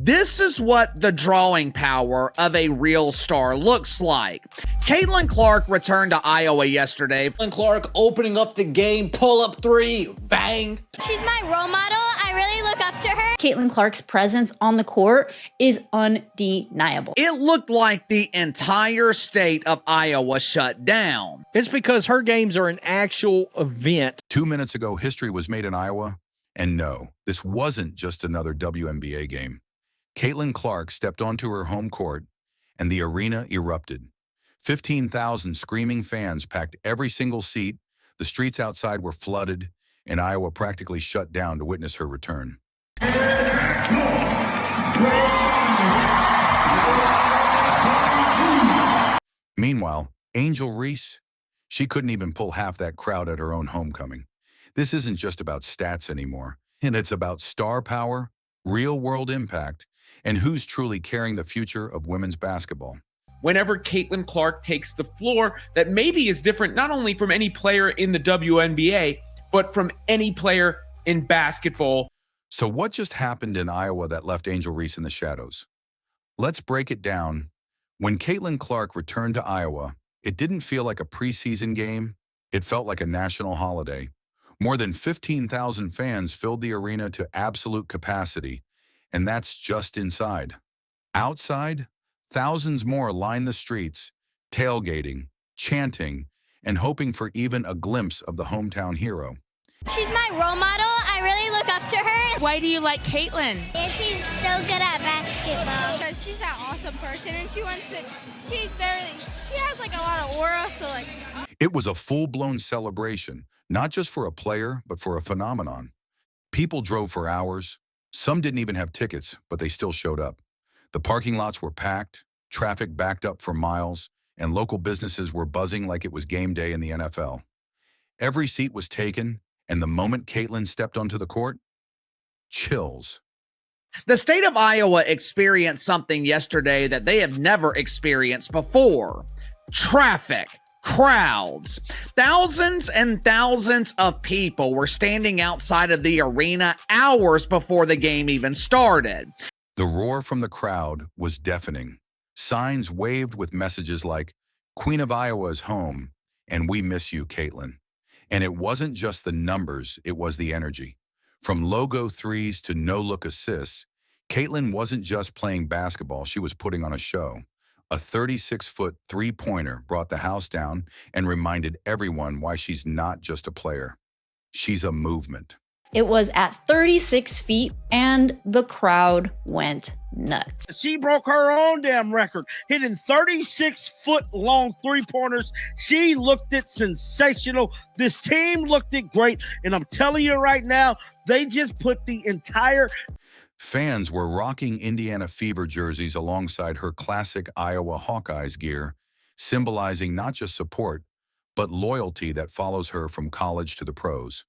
This is what the drawing power of a real star looks like. Caitlin Clark returned to Iowa yesterday. Caitlin Clark opening up the game, pull-up three, bang. She's my role model. I really look up to her. Caitlin Clark's presence on the court is undeniable. It looked like the entire state of Iowa shut down. It's because her games are an actual event. 2 minutes ago, history was made in Iowa. And no, this wasn't just another WNBA game. Caitlin Clark stepped onto her home court, and the arena erupted. 15,000 screaming fans packed every single seat, the streets outside were flooded, and Iowa practically shut down to witness her return. Meanwhile, Angel Reese, she couldn't even pull half that crowd at her own homecoming. This isn't just about stats anymore, and it's about star power, real-world impact, and who's truly carrying the future of women's basketball. Whenever Caitlin Clark takes the floor, that maybe is different not only from any player in the WNBA, but from any player in basketball. So what just happened in Iowa that left Angel Reese in the shadows? Let's break it down. When Caitlin Clark returned to Iowa, it didn't feel like a preseason game. It felt like a national holiday. More than 15,000 fans filled the arena to absolute capacity, and that's just inside. Outside, thousands more lined the streets, tailgating, chanting, and hoping for even a glimpse of the hometown hero. She's my role model. I really look up to her. Why do you like Caitlin? And she's so good at basketball. Because she's that awesome person, and she has like a lot of aura, so like. It was a full-blown celebration, not just for a player, but for a phenomenon. People drove for hours. Some didn't even have tickets, but they still showed up. The parking lots were packed, traffic backed up for miles, and local businesses were buzzing like it was game day in the NFL. Every seat was taken, and the moment Caitlin stepped onto the court, chills. The state of Iowa experienced something yesterday that they have never experienced before. Traffic. Crowds. Thousands and thousands of people were standing outside of the arena hours before the game even started. The roar from the crowd was deafening. Signs waved with messages like, "Queen of Iowa is home," and "We miss you, Caitlin." And it wasn't just the numbers, it was the energy. From logo threes to no-look assists, Caitlin wasn't just playing basketball, she was putting on a show. A 36-foot three-pointer brought the house down and reminded everyone why she's not just a player. She's a movement. It was at 36 feet, and the crowd went nuts. She broke her own damn record, hitting 36-foot-long three-pointers. She looked it sensational. This team looked it great, and I'm telling you right now, they just put the entire... Fans were rocking Indiana Fever jerseys alongside her classic Iowa Hawkeyes gear, symbolizing not just support, but loyalty that follows her from college to the pros.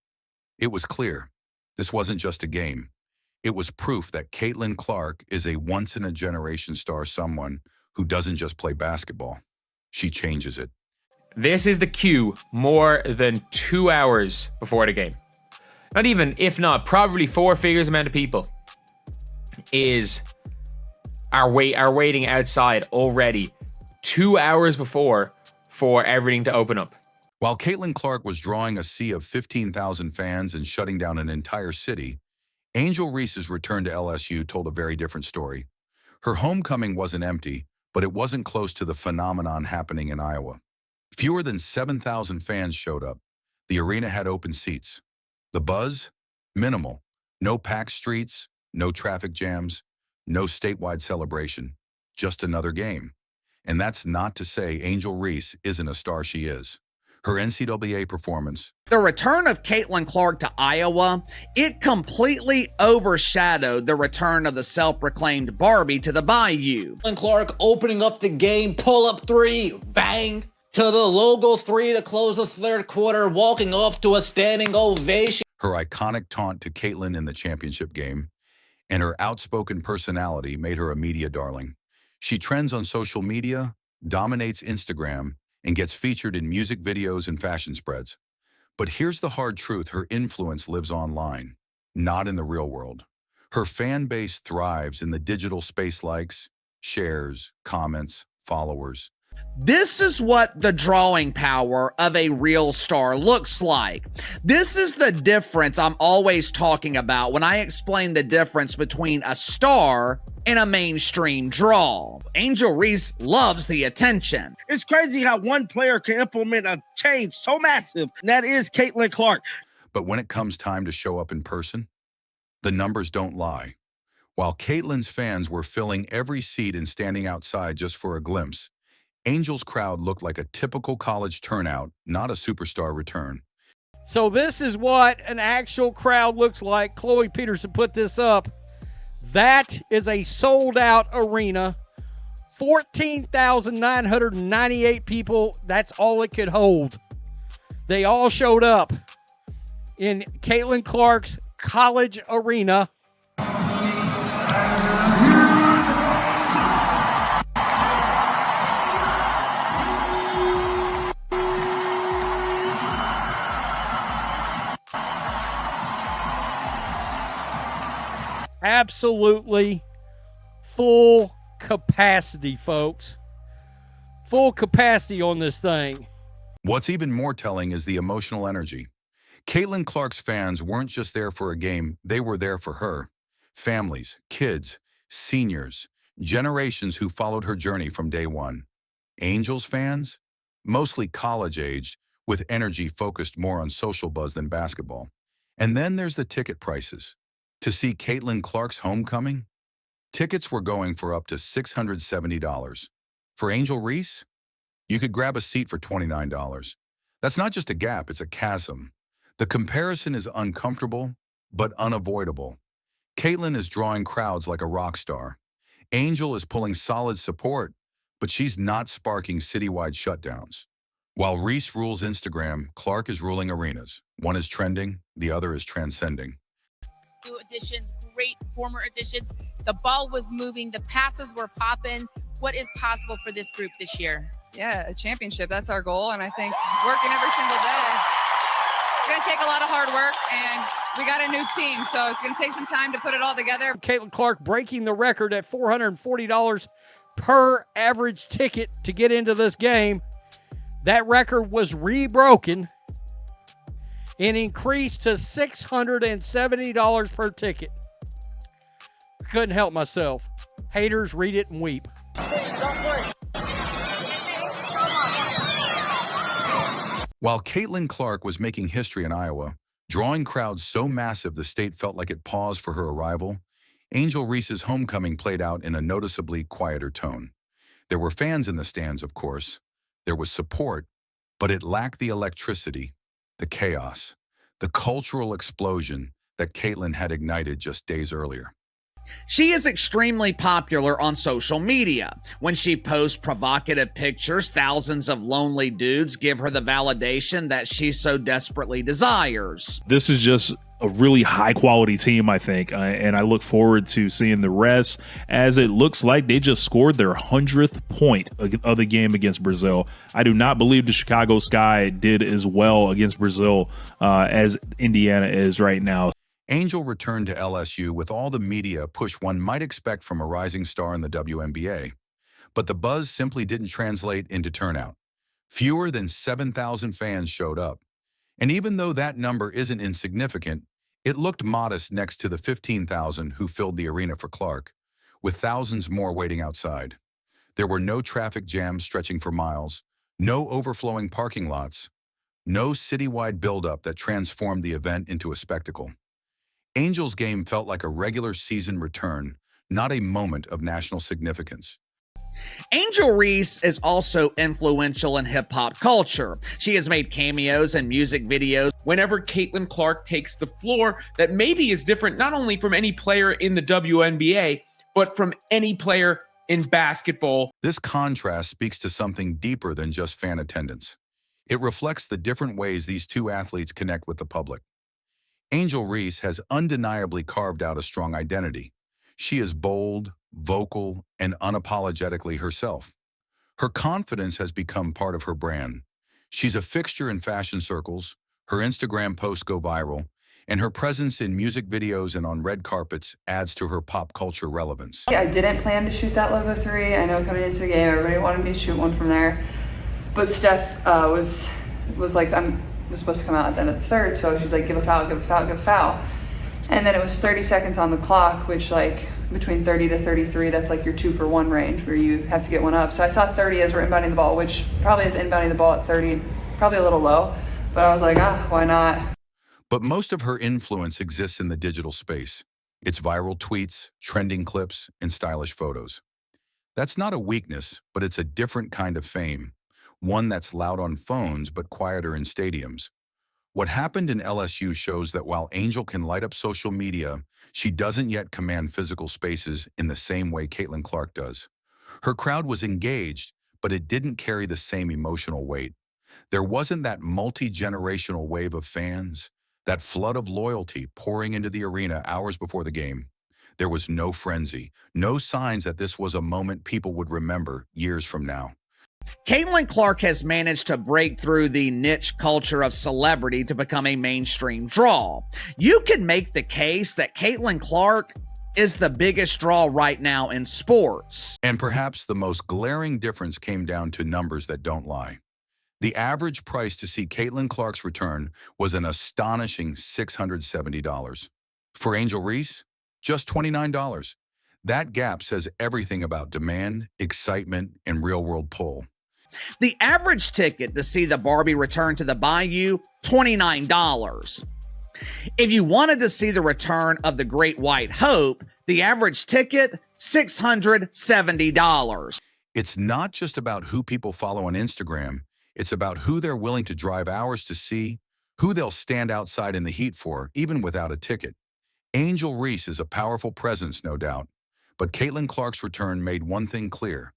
It was clear, this wasn't just a game. It was proof that Caitlin Clark is a once-in-a-generation star, someone who doesn't just play basketball. She changes it. This is the cue more than 2 hours before the game. Not even, if not, probably four figures amount of people are waiting outside already 2 hours before for everything to open up. While Caitlin Clark was drawing a sea of 15,000 fans and shutting down an entire city, Angel Reese's return to LSU told a very different story. Her homecoming wasn't empty, but it wasn't close to the phenomenon happening in Iowa. Fewer than 7,000 fans showed up. The arena had open seats. The buzz? Minimal. No packed streets, no traffic jams, no statewide celebration. Just another game. And that's not to say Angel Reese isn't a star. She is. Her NCAA performance. The return of Caitlin Clark to Iowa, it completely overshadowed the return of the self-proclaimed Barbie to the Bayou. Caitlin Clark opening up the game, pull-up three, bang, to the logo three to close the third quarter, walking off to a standing ovation. Her iconic taunt to Caitlin in the championship game, and her outspoken personality made her a media darling. She trends on social media, dominates Instagram, and gets featured in music videos and fashion spreads. But here's the hard truth, her influence lives online, not in the real world. Her fan base thrives in the digital space: likes, shares, comments, followers. This is what the drawing power of a real star looks like. This is the difference I'm always talking about when I explain the difference between a star and a mainstream draw. Angel Reese loves the attention. It's crazy how one player can implement a change so massive, and that is Caitlin Clark. But when it comes time to show up in person, the numbers don't lie. While Caitlin's fans were filling every seat and standing outside just for a glimpse, Angel's crowd looked like a typical college turnout, not a superstar return. So this is what an actual crowd looks like. Chloe Peterson put this up. That is a sold-out arena. 14,998 people. That's all it could hold. They all showed up in Caitlin Clark's college arena. Absolutely full capacity, folks. Full capacity on this thing. What's even more telling is the emotional energy. Caitlin Clark's fans weren't just there for a game, they were there for her. Families, kids, seniors, generations who followed her journey from day one. Angels fans? Mostly college-aged, with energy focused more on social buzz than basketball. And then there's the ticket prices. To see Caitlin Clark's homecoming, tickets were going for up to $670. For Angel Reese, you could grab a seat for $29. That's not just a gap, it's a chasm. The comparison is uncomfortable, but unavoidable. Caitlin is drawing crowds like a rock star. Angel is pulling solid support, but she's not sparking citywide shutdowns. While Reese rules Instagram, Clark is ruling arenas. One is trending, the other is transcending. New additions, great former additions. The ball was moving, the passes were popping. What is possible for this group this year? Yeah, a championship. That's our goal. And I think working every single day. It's going to take a lot of hard work, and we got a new team, so it's going to take some time to put it all together. Caitlin Clark breaking the record at $440 per average ticket to get into this game. That record was rebroken and increased to $670 per ticket. Couldn't help myself. Haters, read it and weep. While Caitlin Clark was making history in Iowa, drawing crowds so massive the state felt like it paused for her arrival, Angel Reese's homecoming played out in a noticeably quieter tone. There were fans in the stands, of course. There was support, but it lacked the electricity, the chaos, the cultural explosion that Caitlin had ignited just days earlier. She is extremely popular on social media. When she posts provocative pictures, thousands of lonely dudes give her the validation that she so desperately desires. This is just a really high quality team, I think, and I look forward to seeing the rest, as it looks like they just scored their 100th point of the game against Brazil. I do not believe the Chicago Sky did as well against Brazil as Indiana is right now. Angel returned to LSU with all the media push one might expect from a rising star in the WNBA. But the buzz simply didn't translate into turnout. Fewer than 7,000 fans showed up. And even though that number isn't insignificant, it looked modest next to the 15,000 who filled the arena for Clark, with thousands more waiting outside. There were no traffic jams stretching for miles, no overflowing parking lots, no citywide buildup that transformed the event into a spectacle. Angel's game felt like a regular season return, not a moment of national significance. Angel Reese is also influential in hip-hop culture. She has made cameos and music videos. Whenever Caitlin Clark takes the floor, that maybe is different not only from any player in the WNBA, but from any player in basketball. This contrast speaks to something deeper than just fan attendance. It reflects the different ways these two athletes connect with the public. Angel Reese has undeniably carved out a strong identity. She is bold, vocal, and unapologetically herself. Her confidence has become part of her brand. She's a fixture in fashion circles, her Instagram posts go viral, and her presence in music videos and on red carpets adds to her pop culture relevance. I didn't plan to shoot that logo 3. I know coming into the game, everybody wanted me to shoot one from there. But Steph was like, was supposed to come out at the end of the third, so she's like, give a foul, give a foul, give a foul. And then it was 30 seconds on the clock, which like between 30 to 33, that's like your 2-for-1 range where you have to get one up. So I saw 30 as we're inbounding the ball, which probably is inbounding the ball at 30, probably a little low. But I was like, why not? But most of her influence exists in the digital space. It's viral tweets, trending clips, and stylish photos. That's not a weakness, but it's a different kind of fame. One that's loud on phones, but quieter in stadiums. What happened in LSU shows that while Angel can light up social media, she doesn't yet command physical spaces in the same way Caitlin Clark does. Her crowd was engaged, but it didn't carry the same emotional weight. There wasn't that multi-generational wave of fans, that flood of loyalty pouring into the arena hours before the game. There was no frenzy, no signs that this was a moment people would remember years from now. Caitlin Clark has managed to break through the niche culture of celebrity to become a mainstream draw. You could make the case that Caitlin Clark is the biggest draw right now in sports. And perhaps the most glaring difference came down to numbers that don't lie. The average price to see Caitlin Clark's return was an astonishing $670. For Angel Reese, just $29. That gap says everything about demand, excitement, and real-world pull. The average ticket to see the Barbie return to the Bayou, $29. If you wanted to see the return of the Great White Hope, the average ticket, $670. It's not just about who people follow on Instagram. It's about who they're willing to drive hours to see, who they'll stand outside in the heat for, even without a ticket. Angel Reese is a powerful presence, no doubt. But Caitlin Clark's return made one thing clear.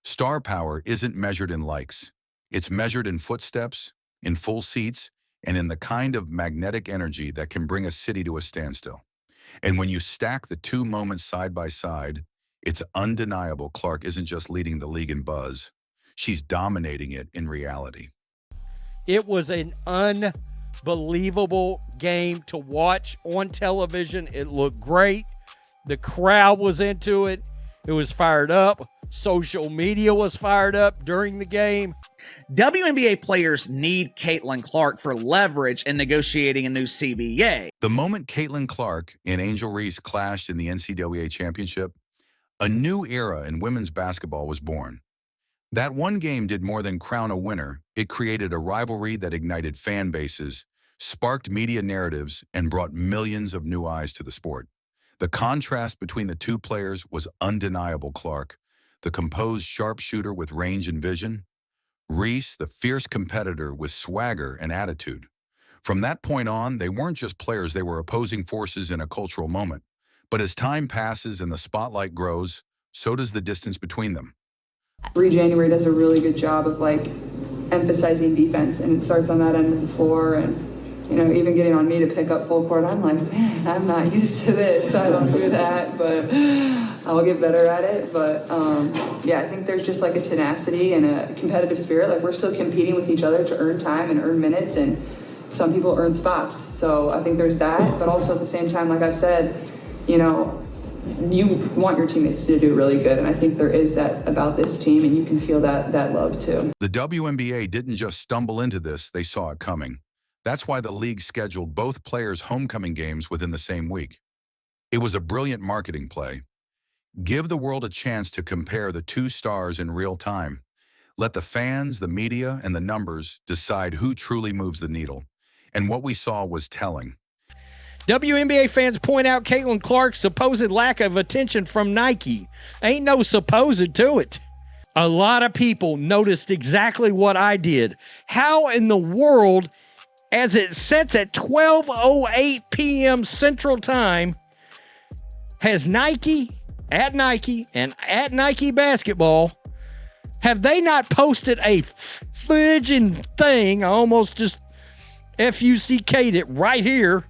Star power isn't measured in likes. It's measured in footsteps, in full seats, and in the kind of magnetic energy that can bring a city to a standstill. And when you stack the two moments side by side, it's undeniable Clark isn't just leading the league in buzz. She's dominating it in reality. It was an unbelievable game to watch on television. It looked great. The crowd was into it. It was fired up. Social media was fired up during the game. WNBA players need Caitlin Clark for leverage in negotiating a new CBA. The moment Caitlin Clark and Angel Reese clashed in the NCAA championship, a new era in women's basketball was born. That one game did more than crown a winner. It created a rivalry that ignited fan bases, sparked media narratives, and brought millions of new eyes to the sport. The contrast between the two players was undeniable. Clark, the composed sharpshooter with range and vision. Reese, the fierce competitor with swagger and attitude. From that point on, they weren't just players, they were opposing forces in a cultural moment. But as time passes and the spotlight grows, so does the distance between them. Bree January does a really good job of like emphasizing defense, and it starts on that end of the floor, and even getting on me to pick up full court. I'm like, man, I'm not used to this. I don't do that, but I'll get better at it. But yeah, I think there's just like a tenacity and a competitive spirit. Like we're still competing with each other to earn time and earn minutes, and some people earn spots. So I think there's that, but also at the same time, like I've said, you want your teammates to do really good, and I think there is that about this team, and you can feel that love too. The WNBA didn't just stumble into this, they saw it coming. That's why the league scheduled both players' homecoming games within the same week. It was a brilliant marketing play. Give the world a chance to compare the two stars in real time. Let the fans, the media, and the numbers decide who truly moves the needle. And what we saw was telling. WNBA fans point out Caitlin Clark's supposed lack of attention from Nike. Ain't no supposed to it. A lot of people noticed exactly what I did. How in the world, as it sets at 12:08 p.m. Central Time, has Nike, and at Nike Basketball, have they not posted a fudging thing, I almost just F-U-C-K'd it right here,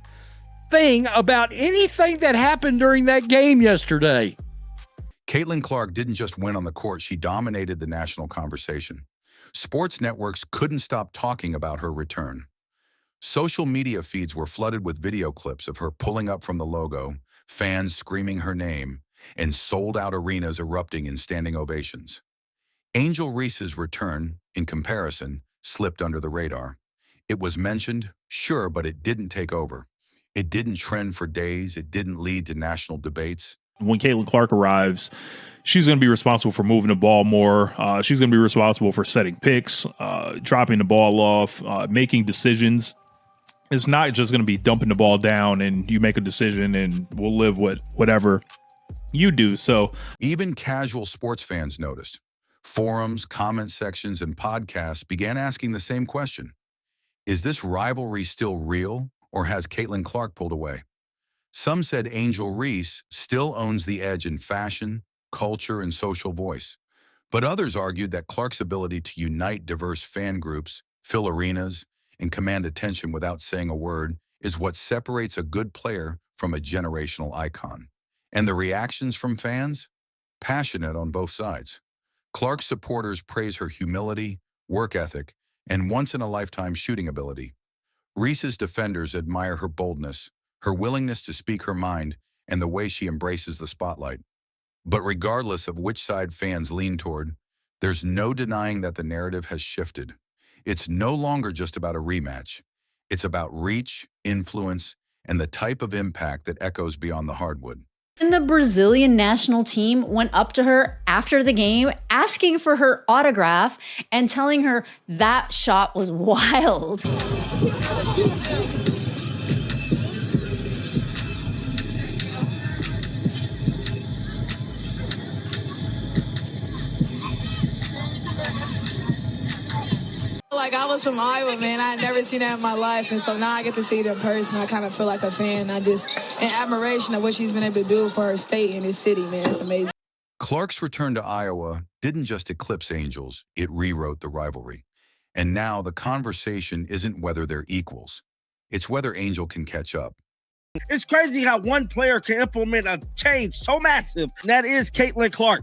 thing about anything that happened during that game yesterday? Caitlin Clark didn't just win on the court, she dominated the national conversation. Sports networks couldn't stop talking about her return. Social media feeds were flooded with video clips of her pulling up from the logo, fans screaming her name, and sold-out arenas erupting in standing ovations. Angel Reese's return, in comparison, slipped under the radar. It was mentioned, sure, but it didn't take over. It didn't trend for days. It didn't lead to national debates. When Caitlin Clark arrives, she's going to be responsible for moving the ball more. She's going to be responsible for setting picks, dropping the ball off, making decisions. It's not just going to be dumping the ball down and you make a decision and we'll live with whatever you do. So even casual sports fans noticed. Forums, comment sections, and podcasts began asking the same question. Is this rivalry still real, or has Caitlin Clark pulled away? Some said Angel Reese still owns the edge in fashion, culture, and social voice. But others argued that Clark's ability to unite diverse fan groups, fill arenas, and command attention without saying a word is what separates a good player from a generational icon. And the reactions from fans? Passionate on both sides. Clark's supporters praise her humility, work ethic, and once-in-a-lifetime shooting ability. Reese's defenders admire her boldness, her willingness to speak her mind, and the way she embraces the spotlight. But regardless of which side fans lean toward, there's no denying that the narrative has shifted. It's no longer just about a rematch. It's about reach, influence, and the type of impact that echoes beyond the hardwood. And the Brazilian national team went up to her after the game, asking for her autograph and telling her that shot was wild. Like, I was from Iowa, man. I had never seen that in my life. And so now I get to see it in person. I kind of feel like a fan. In admiration of what she's been able to do for her state and this city, man. It's amazing. Clark's return to Iowa didn't just eclipse Angels, it rewrote the rivalry. And now the conversation isn't whether they're equals. It's whether Angel can catch up. It's crazy how one player can implement a change so massive, and that is Caitlin Clark.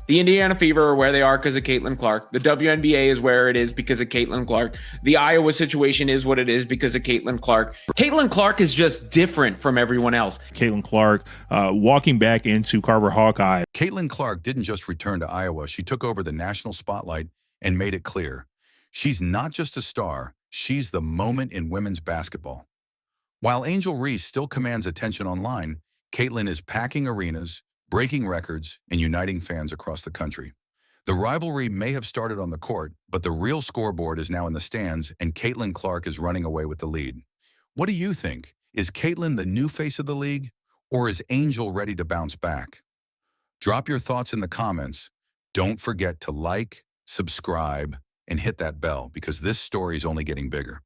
The Indiana Fever are where they are because of Caitlin Clark. The WNBA is where it is because of Caitlin Clark. The Iowa situation is what it is because of Caitlin Clark. Caitlin Clark is just different from everyone else. Caitlin Clark walking back into Carver Hawkeye. Caitlin Clark didn't just return to Iowa. She took over the national spotlight and made it clear. She's not just a star. She's the moment in women's basketball. While Angel Reese still commands attention online, Caitlin is packing arenas, breaking records, and uniting fans across the country. The rivalry may have started on the court, but the real scoreboard is now in the stands, and Caitlin Clark is running away with the lead. What do you think? Is Caitlin the new face of the league, or is Angel ready to bounce back? Drop your thoughts in the comments. Don't forget to like, subscribe, and hit that bell because this story is only getting bigger.